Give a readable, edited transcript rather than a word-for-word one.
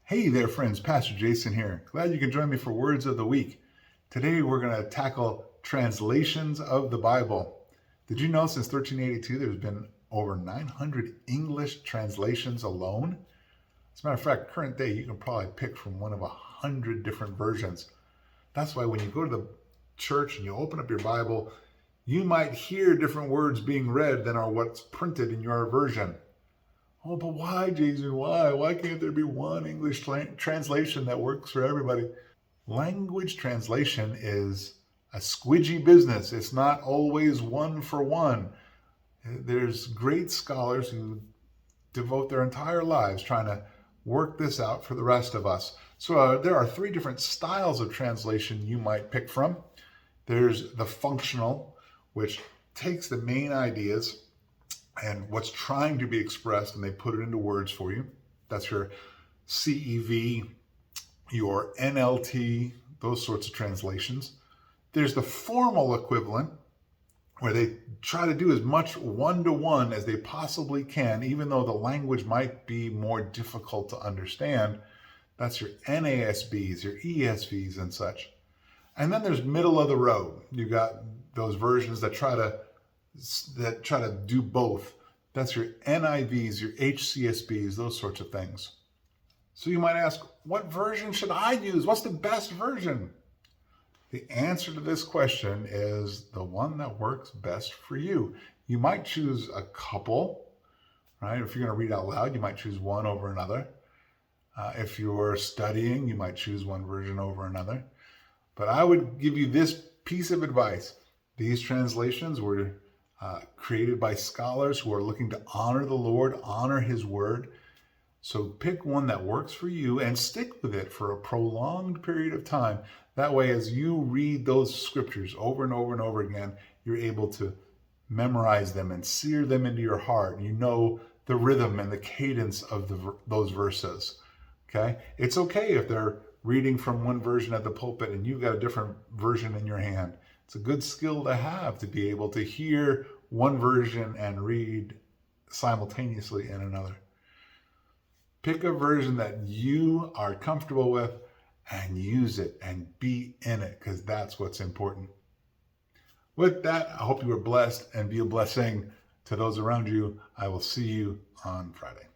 Hey there, friends. Pastor Jason here. Glad you can join me for Words of the Week. Today we're going to tackle translations of the Bible. Did you know since 1382 there's been over 900 English translations alone? As a matter of fact, current day you can probably pick from one of 100 different versions. That's why when you go to the church and you open up your Bible, you might hear different words being read than are what's printed in your version. Oh, but why, Jason? Why? Why can't there be one English translation that works for everybody? Language translation is a squidgy business. It's not always one for one. There's great scholars who devote their entire lives trying to work this out for the rest of us. So there are three different styles of translation you might pick from. There's the functional, which takes the main ideas and what's trying to be expressed, and they put it into words for you. That's your CEV, your NLT, those sorts of translations. There's the formal equivalent, where they try to do as much one-to-one as they possibly can, even though the language might be more difficult to understand. That's your NASBs, your ESVs, and such. And then there's middle of the road. You got those versions that try to do both. That's your NIVs, your HCSBs, those sorts of things. So you might ask, what version should I use? What's the best version? The answer to this question is the one that works best for you. You might choose a couple, right? If you're going to read out loud, you might choose one over another. If you're studying, you might choose one version over another. But I would give you this piece of advice. These translations were created by scholars who are looking to honor the Lord, honor His Word. So pick one that works for you and stick with it for a prolonged period of time. That way, as you read those scriptures over and over and over again, you're able to memorize them and sear them into your heart. You know the rhythm and the cadence of those verses. Okay? It's okay if they're reading from one version at the pulpit and you've got a different version in your hand. It's a good skill to have, to be able to hear one version and read simultaneously in another. Pick a version that you are comfortable with and use it and be in it, because that's what's important. With that, I hope you are blessed and be a blessing to those around you. I will see you on Friday.